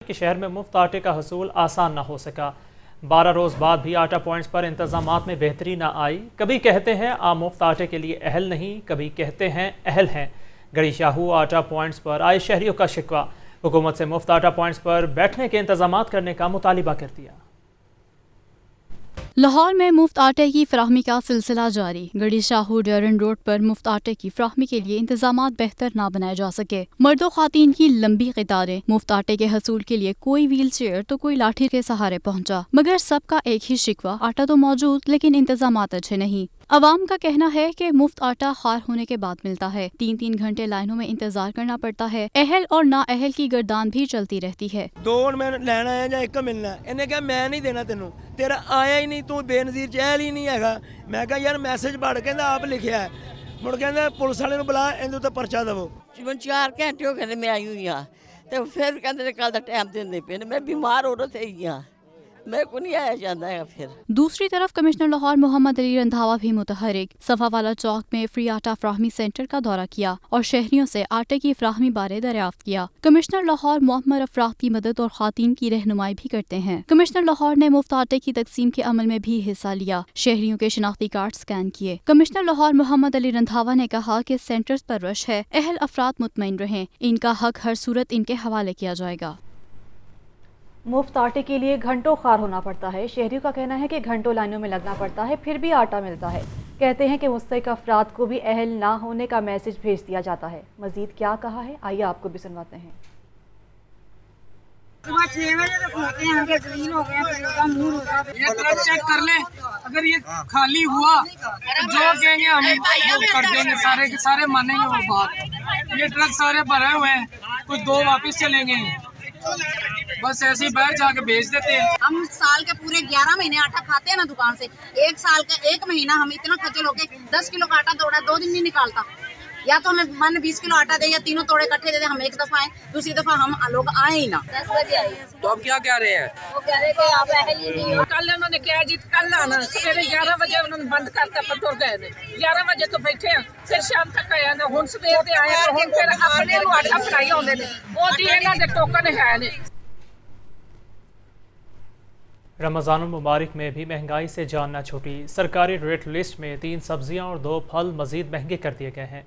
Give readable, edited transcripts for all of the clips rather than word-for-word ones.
کہ شہر میں مفت آٹے کا حصول آسان نہ ہو سکا۔ 12 روز بعد بھی آٹا پوائنٹس پر انتظامات میں بہتری نہ آئی۔ کبھی کہتے ہیں عام مفت آٹے کے لیے اہل نہیں، کبھی کہتے ہیں اہل ہیں۔ گڑھی شاہو آٹا پوائنٹس پر آئے شہریوں کا شکوہ، حکومت سے مفت آٹا پوائنٹس پر بیٹھنے کے انتظامات کرنے کا مطالبہ کر دیا۔ لاہور میں مفت آٹے کی فراہمی کا سلسلہ جاری۔ گڑھی شاہو ڈیرن روڈ پر مفت آٹے کی فراہمی کے لیے انتظامات بہتر نہ بنائے جا سکے۔ مرد و خواتین کی لمبی قطاریں، مفت آٹے کے حصول کے لیے کوئی ویل چیئر تو کوئی لاٹھی کے سہارے پہنچا، مگر سب کا ایک ہی شکوہ، آٹا تو موجود لیکن انتظامات اچھے نہیں۔ عوام کا کہنا ہے کہ مفت آٹا خوار ہونے کے بعد ملتا ہے، 3 گھنٹے لائنوں میں انتظار کرنا پڑتا ہے، اہل اور نااہل کی گردان بھی چلتی رہتی ہے۔ 2 میں لینا ہے یا 1 ملنا ہے، انہیں کہا میں نہیں دینا تینوں، تیرا آیا ہی نہیں، تو بے نظیر چہل ہی نہیں ہے۔ میں کہا یار میسج پڑھ کے آپ لکھیا ہے، مڑ کہ پولیس والے بلا اندر تو پرچہ دو۔ 4 گھنٹے ہو گئے میں آئی ہوئی ہاں، تو پھر کہتے کل کا ٹائم دے پے، میں بیمار ہو رہا تھی ہاں، میں کو نہیں آیا جانا ہے۔ پھر دوسری طرف کمشنر لاہور محمد علی رندھاوا بھی متحرک، صفا والا چوک میں فری آٹا فراہمی سینٹر کا دورہ کیا اور شہریوں سے آٹے کی فراہمی بارے دریافت کیا۔ کمشنر لاہور معمر افراد کی مدد اور خواتین کی رہنمائی بھی کرتے ہیں۔ کمشنر لاہور نے مفت آٹے کی تقسیم کے عمل میں بھی حصہ لیا، شہریوں کے شناختی کارڈ سکین کیے۔ کمشنر لاہور محمد علی رندھاوا نے کہا کہ سینٹرز پر رش ہے، اہل افراد مطمئن رہیں، ان کا حق ہر صورت ان کے حوالے کیا جائے گا۔ مفت آٹے کے لیے گھنٹوں خوار ہونا پڑتا ہے، شہریوں کا کہنا ہے کہ گھنٹوں لائنوں میں لگنا پڑتا ہے، پھر بھی آٹا ملتا ہے۔ کہتے ہیں کہ مستحق افراد کو بھی اہل نہ ہونے کا میسج بھیج دیا جاتا ہے۔ مزید کیا کہا ہے، آئیے آپ کو بھی سنواتے ہیں۔ صبح 6 بجے تک ہوتے ہیں، آگے زمین ہو گیا، پھر ہوگا مور ہوگا۔ یہ ٹرک چیک کر لیں، اگر یہ خالی ہوا جو کہیں گے ہم کر دیں گے، سارے کے سارے مانیں گے وہ بات۔ یہ ٹرک سارے بھرے ہوئے ہیں، کچھ 2 واپس چلیں گے، بس ایسے ہی باہر جا کے بیچ دیتے ہیں۔ ہم سال کے پورے 11 مہینے آٹا کھاتے ہیں نا دکان سے، 1 سال کا 1 مہینہ ہم اتنا کھجل ہو کے 10 کلو کا آٹا توڑا 2 دن نہیں نکالتا۔ یا تو ہمیں من 20 کلو آٹا دے یا تینوں توڑے کٹھے دے دے، ہم ایک دفعہ آئیں، دوسری دفعہ ہم لوگ آئیں ہی نہ۔ 10 بجے آئے تو اب کیا کہہ رہے ہیں؟ وہ کہہ رہے کہ آپ اہل ہی نہیں ہو۔ کل انہوں نے کہا جی کل آنا، سویرے 11 بجے انہوں نے بند کرتا، پتھر گئے نے 11 بجے تو بیٹھے ہیں، پھر شام تک آیا نا، ہن سویر دے آئے تو ہن پھر اپنے نو آٹا پڑائی ہوندے نے، وہ جی انہاں دے ٹوکن ہے نے۔ رمضان المبارک میں بھی مہنگائی سے جان نہ چھوٹی، سرکاری ریٹ لسٹ میں 3 سبزیاں اور 2 پھل مزید مہنگے کر دیے گئے ہیں۔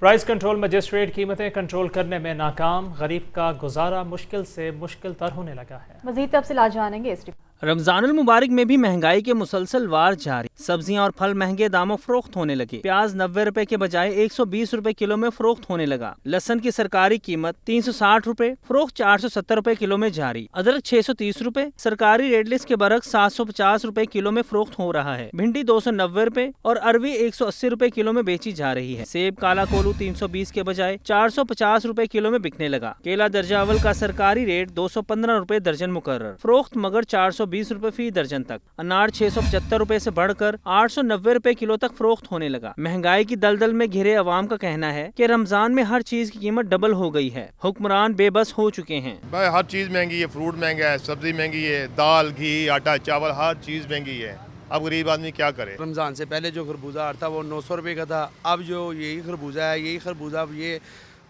پرائس کنٹرول مجسٹریٹ قیمتیں کنٹرول کرنے میں ناکام، غریب کا گزارا مشکل سے مشکل تر ہونے لگا ہے۔ مزید تفصیلات جانیں گے اس رپورٹ۔ رمضان المبارک میں بھی مہنگائی کے مسلسل وار جاری، سبزیاں اور پھل مہنگے داموں فروخت ہونے لگے۔ پیاز 90 روپے کے بجائے 120 روپے کلو میں فروخت ہونے لگا۔ لہسن کی سرکاری قیمت 360 روپے، فروخت 470 روپے کلو میں جاری۔ ادرک 630 روپے، سرکاری ریٹ لسٹ کے برعکس 750 روپے کلو میں فروخت ہو رہا ہے۔ بھنڈی 290 روپے اور اروی 180 روپے کلو میں بیچی جا رہی ہے۔ سیب کالا کولو 320 کے بجائے 450 روپے کلو میں بکنے لگا۔ کیلا درجہ اول کا سرکاری ریٹ 215 روپے درجن مقرر، فروخت مگر 420 روپے فی درجن تک۔ انار 675 روپے سے بڑھ کر 890 روپے کلو تک فروخت ہونے لگا۔ مہنگائی کی دلدل میں گھرے عوام کا کہنا ہے کہ رمضان میں ہر چیز کی قیمت ڈبل ہو گئی ہے، حکمران بے بس ہو چکے ہیں۔ بھائی ہر چیز مہنگی ہے، فروٹ مہنگا ہے، سبزی مہنگی ہے، دال گھی آٹا چاول ہر چیز مہنگی ہے۔ اب غریب آدمی کیا کرے؟ رمضان سے پہلے جو خربوزہ آتا وہ 900 روپے کا تھا، اب جو یہی خربوزہ اب یہ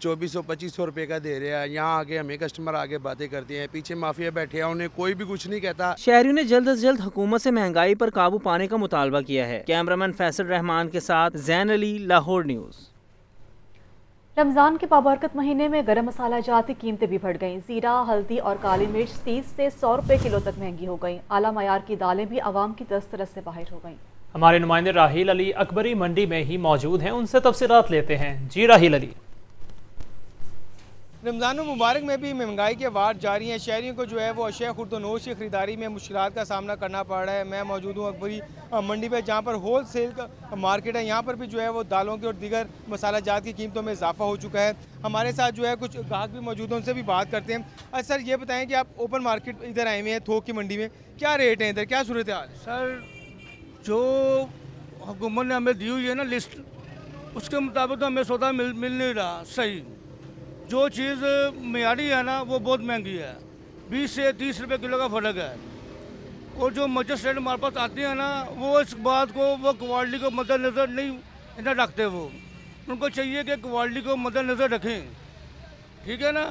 2400-2500 روپے کا دے رہے ہیں۔ یہاں آگے ہمیں کسٹمر آگے باتیں کرتے ہیں، پیچھے مافیا بیٹھے ہیں، انہیں کوئی بھی کچھ نہیں کہتا۔ شہریوں نے جلد از جلد حکومت سے مہنگائی پر قابو پانے کا مطالبہ کیا ہے۔ کیمرامین فیصل رحمان کے ساتھ زین علی، لاہور نیوز۔ رمضان کے بابرکت مہینے میں گرم مسالہ جات کی قیمتیں بھی بڑھ گئیں، زیرہ، ہلدی اور کالی مرچ 30 سے 100 روپے کلو تک مہنگی ہو گئیں۔ اعلیٰ معیار کی دالیں بھی عوام کی دسترس سے باہر ہو گئیں۔ ہمارے نمائندے راحیل علی اکبری منڈی میں ہی موجود ہیں، ان سے تفصیلات لیتے ہیں۔ جی راحیل علی۔ رمضان المبارک میں بھی مہنگائی کے وار جاری ہیں، شہریوں کو جو ہے وہ اشیاء خرد و نوش کی خریداری میں مشکلات کا سامنا کرنا پڑ رہا ہے۔ میں موجود ہوں اکبری منڈی پہ، جہاں پر ہول سیل کا مارکیٹ ہے، یہاں پر بھی جو ہے وہ دالوں کی اور دیگر مسالہ جات کی قیمتوں میں اضافہ ہو چکا ہے۔ ہمارے ساتھ جو ہے کچھ گاہک بھی موجود ہیں، ان سے بھی بات کرتے ہیں۔ سر یہ بتائیں کہ آپ اوپن مارکیٹ ادھر آئے ہوئے ہیں، تھوک کی منڈی میں، کیا ریٹ ہیں ادھر، کیا صورتحال ہے؟ سر جو حکومت نے ہمیں دی ہوئی ہے نا لسٹ، اس کے مطابق تو ہمیں سودا مل نہیں رہا صحیح۔ جو چیز معیاری ہے نا وہ بہت مہنگی ہے، 20 سے 30 روپے کلو کا فرق ہے۔ اور جو مجسٹریٹ ہمارے پاس آتے ہیں نا وہ اس بات کو، وہ کوالٹی کو مد نظر نہیں رکھتے، وہ ان کو چاہیے کہ کوالٹی کو مد نظر رکھیں، ٹھیک ہے نا۔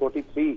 43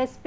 SP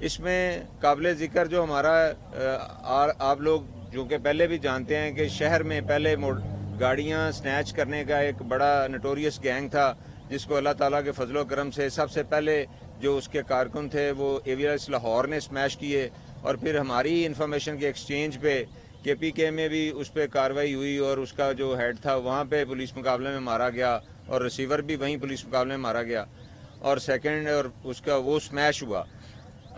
اس میں قابل ذکر جو ہمارا آپ لوگ جو کہ پہلے بھی جانتے ہیں کہ شہر میں پہلے گاڑیاں سنیچ کرنے کا ایک بڑا نٹوریس گینگ تھا، جس کو اللہ تعالیٰ کے فضل و کرم سے سب سے پہلے جو اس کے کارکن تھے وہ ایویلس لاہور نے سمیش کیے، اور پھر ہماری انفارمیشن کے ایکسچینج پہ کے پی کے میں بھی اس پہ کاروائی ہوئی، اور اس کا جو ہیڈ تھا وہاں پہ پولیس مقابلے میں مارا گیا، اور ریسیور بھی وہیں پولیس مقابلے میں مارا گیا، اور سیکنڈ اور اس کا وہ سمیش ہوا۔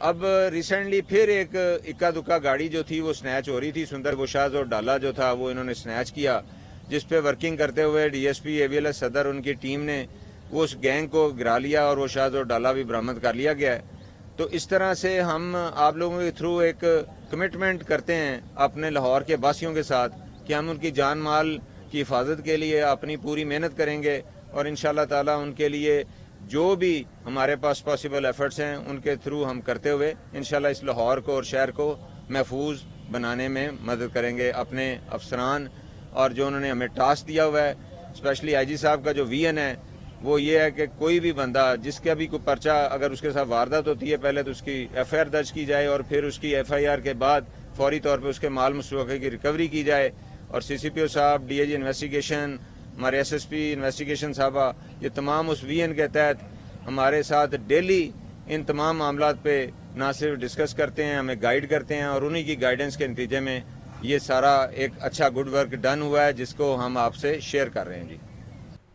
اب ریسنٹلی پھر ایک اکا دکا گاڑی جو تھی وہ سنیچ ہو رہی تھی، سندر بشاز اور ڈالا جو تھا وہ انہوں نے سنیچ کیا، جس پہ ورکنگ کرتے ہوئے ڈی ایس پی ایویلس صدر ان کی ٹیم نے وہ اس گینگ کو گرا لیا، اور وہ شاز اور ڈالا بھی برآمد کر لیا گیا ہے۔ تو اس طرح سے ہم آپ لوگوں کے تھرو ایک کمٹمنٹ کرتے ہیں اپنے لاہور کے باسیوں کے ساتھ کہ ہم ان کی جان مال کی حفاظت کے لیے اپنی پوری محنت کریں گے، اور انشاءاللہ تعالیٰ ان کے لیے جو بھی ہمارے پاس پاسبل ایفرٹس ہیں ان کے تھرو ہم کرتے ہوئے انشاءاللہ اس لاہور کو اور شہر کو محفوظ بنانے میں مدد کریں گے۔ اپنے افسران اور جو انہوں نے ہمیں ٹاسک دیا ہوا ہے، اسپیشلی آئی جی صاحب کا جو وی این ہے وہ یہ ہے کہ کوئی بھی بندہ جس کا بھی کوئی پرچہ اگر اس کے ساتھ واردات ہوتی ہے پہلے تو اس کی ایف آئی آر درج کی جائے، اور پھر اس کی ایف آئی آر کے بعد فوری طور پہ اس کے مال مسروقے کی ریکوری کی جائے، اور سی سی پی او صاحب، ڈی اے جی انویسٹیگیشن، ہمارے ایس ایس پی انویسٹیگیشن صاحبہ، یہ تمام اس وی این کے تحت ہمارے ساتھ ڈیلی ان تمام معاملات پہ نہ صرف ڈسکس کرتے ہیں، ہمیں گائیڈ کرتے ہیں، اور انہی کی گائیڈنس کے نتیجے میں یہ سارا ایک اچھا گڈ ورک ڈن ہوا ہے جس کو ہم آپ سے شیئر کر رہے ہیں۔ جی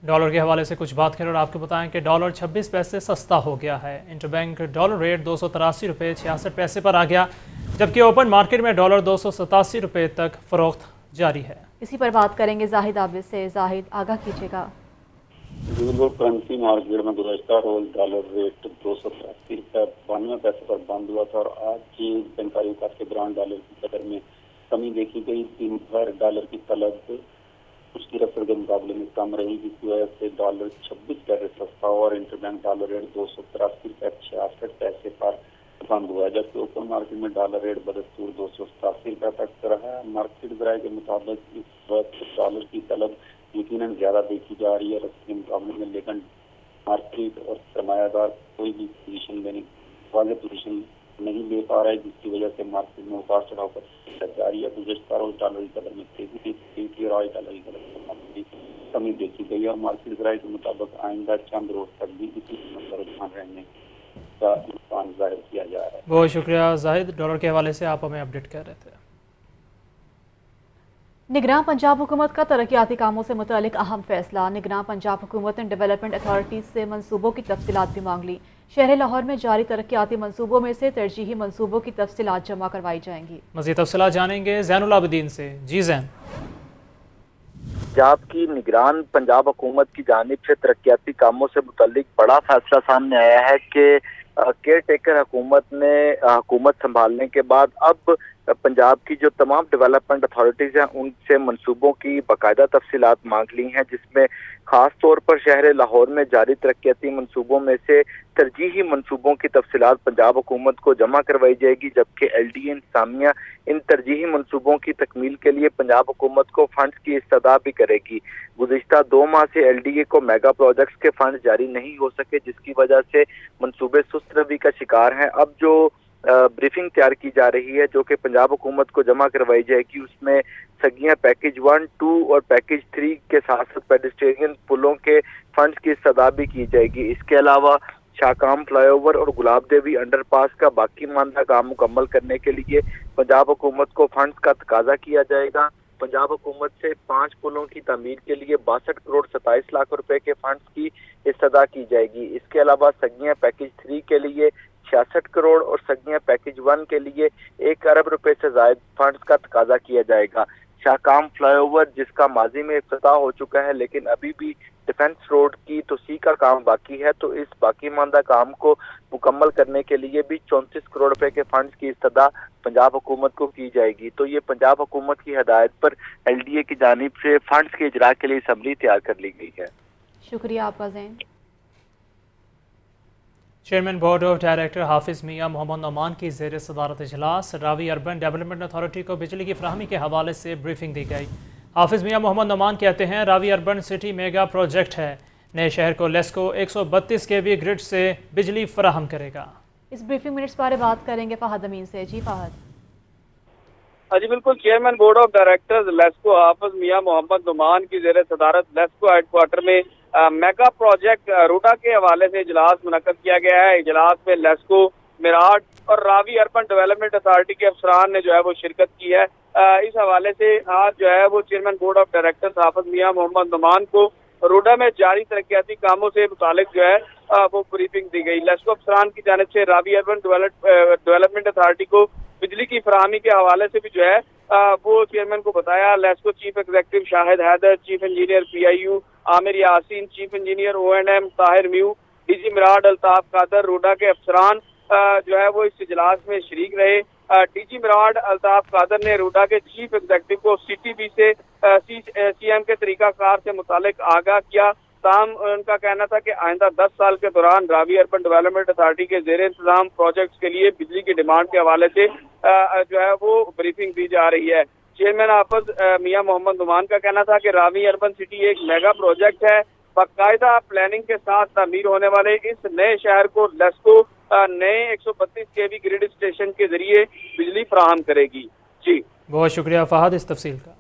ڈالر کے حوالے سے کچھ بات کریں اور آپ کو بتائیں کہ ڈالر 26 پیسے سستا ہو گیا ہے۔ انٹر بینک ڈالر ریٹ 283 روپے 66 پیسے پر آ گیا، جبکہ اوپن مارکیٹ میں ڈالر 287 روپے تک فروخت جاری ہے۔ اسی پر بات کریں گے زاہد عابد سے۔ زاہد، آگاہ کیجیے گا۔ کرنسی مارکیٹ میں گزشتہ روز ڈالر ریٹ 283 روپے 92 پیسے پر بند ہوا تھا، اور آج کی بینکاری اوقات کے دوران ڈالر کی قدر میں کمی دیکھی گئی۔ دن بھر ڈالر کی طلب اس کی رفتار کے مقابلے میں کم رہی، جس کی وجہ سے ڈالر 26 پیسے سستا ہوا، اور انٹر بینک ڈالر ریٹ 283 روپے 66 پیسے پر بند ہوا، جبکہ اوپن مارکیٹ میں ڈالر ریٹ بدستور 287 روپے تک رہا ہے۔ مارکیٹ ذرائع کے مطابق اس وقت ڈالر کی طلب یقیناً زیادہ دیکھی جا رہی ہے رفت کے مقابلے میں، لیکن مارکیٹ اور سرمایہ دار کوئی بھی پوزیشن لینے واضح پوزیشن نہیں لے پا رہا ہے، جس کی وجہ سے مارکیٹ میں اتار چڑھاؤ پر جاری ہے۔ گزشتہ روز ڈالر کی قدر میں تیزی تھی، اور آج ڈالر کی قدر میں کمی دیکھی گئی، اور مارکیٹ ذرائع کے مطابق آئندہ چند روز تک بھی اسی رجحان رہنے کا امکان ظاہر کیا جا رہا ہے۔ بہت شکریہ زاہد، ڈالر کے حوالے سے آپ ہمیں اپڈیٹ کر رہے تھے۔ نگراں پنجاب حکومت کا ترقیاتی کاموں سے متعلق اہم فیصلہ۔ نگراں پنجاب حکومت نے ڈیولپمنٹ اتھارٹیز سے منصوبوں کی تفصیلات بھی مانگ لی۔ شہر لاہور میں جاری ترقیاتی منصوبوں میں سے ترجیحی منصوبوں کی تفصیلات جمع کروائی جائیں گی۔ مزید تفصیلات جانیں گے زین العابدین سے۔ جی زین۔ پنجاب کی نگران پنجاب حکومت کی جانب سے ترقیاتی کاموں سے متعلق بڑا فیصلہ سامنے آیا ہے کہ کیئر ٹیکر حکومت نے حکومت سنبھالنے کے بعد اب پنجاب کی جو تمام ڈیولپمنٹ اتھارٹیز ہیں ان سے منصوبوں کی باقاعدہ تفصیلات مانگ لی ہیں، جس میں خاص طور پر شہر لاہور میں جاری ترقیاتی منصوبوں میں سے ترجیحی منصوبوں کی تفصیلات پنجاب حکومت کو جمع کروائی جائے گی، جبکہ ایل ڈی اے انتظامیہ ان ترجیحی منصوبوں کی تکمیل کے لیے پنجاب حکومت کو فنڈز کی استدعا بھی کرے گی۔ گزشتہ 2 ماہ سے ایل ڈی اے کو میگا پروجیکٹس کے فنڈز جاری نہیں ہو سکے، جس کی وجہ سے منصوبے سست روی کا شکار ہیں۔ اب جو بریفنگ تیار کی جا رہی ہے جو کہ پنجاب حکومت کو جمع کروائی جائے گی، اس میں سگیاں پیکیج 1، 2 اور پیکیج 3 کے ساتھ ساتھ پیڈسٹرین پلوں کے فنڈز کی استدعا بھی کی جائے گی۔ اس کے علاوہ شاکام فلائی اوور اور گلاب دیوی انڈر پاس کا باقی ماندہ کام مکمل کرنے کے لیے پنجاب حکومت کو فنڈز کا تقاضا کیا جائے گا۔ پنجاب حکومت سے 5 پلوں کی تعمیر کے لیے 62 کروڑ 27 لاکھ روپے کے فنڈز کی استدعا کی جائے گی۔ اس کے علاوہ سگیاں پیکیج 3 کے لیے 66 کروڑ اور سگیاں پیکیج 1 کے لیے 1 ارب روپے سے زائد فنڈز کا تقاضا کیا جائے گا۔ شاکام فلائی اوور جس کا ماضی میں افتتاح ہو چکا ہے لیکن ابھی بھی ڈیفنس روڈ کی توسیع کا کام باقی ہے، تو اس باقی ماندہ کام کو مکمل کرنے کے لیے بھی 34 کروڑ روپے کے فنڈز کی استدعا پنجاب حکومت کو کی جائے گی۔ تو یہ پنجاب حکومت کی ہدایت پر ایل ڈی اے کی جانب سے فنڈز کے اجرا کے لیے اسمبلی تیار کر لی گئی ہے۔ شکریہ آپ کا زین۔ چیئرمین بورڈ آف ڈائریکٹر حافظ میاں محمد نعمان کی زیر صدارت اجلاس راوی اربن ڈیولپمنٹ اتھارٹی کو بجلی کی فراہمی کے حوالے سے بریفنگ دی گئی۔ حافظ میاں محمد نعمان کہتے ہیں راوی اربن سٹی میگا پروجیکٹ ہے، نئے شہر کو لیسکو 132 کے وی گرڈ سے بجلی فراہم کرے گا۔ اس بریفنگ منٹس بارے بات کریں گے فہد امین سے. جی فہد. جی بالکل. Chairman board of directors LESCO حافظ میاں محمد نعمان کی زیر صدارت لیسکو ہیڈ کوارٹر میں میگا پروجیکٹ روڈا کے حوالے سے اجلاس منعقد کیا گیا ہے. اجلاس میں لیسکو، میراٹ اور راوی اربن ڈیولپمنٹ اتھارٹی کے افسران نے جو ہے وہ شرکت کی ہے. اس حوالے سے آج جو ہے وہ چیئرمین بورڈ آف ڈائریکٹرز حافظ میاں محمد نعمان کو روڈا میں جاری ترقیاتی کاموں سے متعلق جو ہے وہ بریفنگ دی گئی. لیسکو افسران کی جانب سے راوی اربن ڈیولپمنٹ اتھارٹی کو بجلی کی فراہمی کے حوالے سے بھی جو ہے وہ چیئرمین کو بتایا. LESCO chief executive Shahid Haider, chief engineer PIU Amir Yasin, chief engineer O&M Tahir Mayo, D G میراڈ الطاف قادر، روڈا کے افسران جو ہے وہ اس اجلاس میں شریک رہے. ڈی جی میراڈ الطاف قادر نے روڈا کے چیف ایگزیکٹو کو CTB سے CM کے طریقہ کار سے متعلق آگاہ کیا. تاہم ان کا کہنا تھا کہ آئندہ 10 سال کے دوران راوی اربن ڈیولپمنٹ اتھارٹی کے زیر انتظام پروجیکٹس کے لیے بجلی کی ڈیمانڈ کے حوالے سے جو ہے وہ بریفنگ دی جا رہی ہے. چیئرمین حافظ میاں محمد نعمان کا کہنا تھا کہ راوی اربن سٹی ایک میگا پروجیکٹ ہے. باقاعدہ پلاننگ کے ساتھ تعمیر ہونے والے اس نئے شہر کو لیسکو نئے 132 kV گریڈ اسٹیشن کے ذریعے بجلی فراہم کرے گی. جی بہت شکریہ فہد اس تفصیل کا.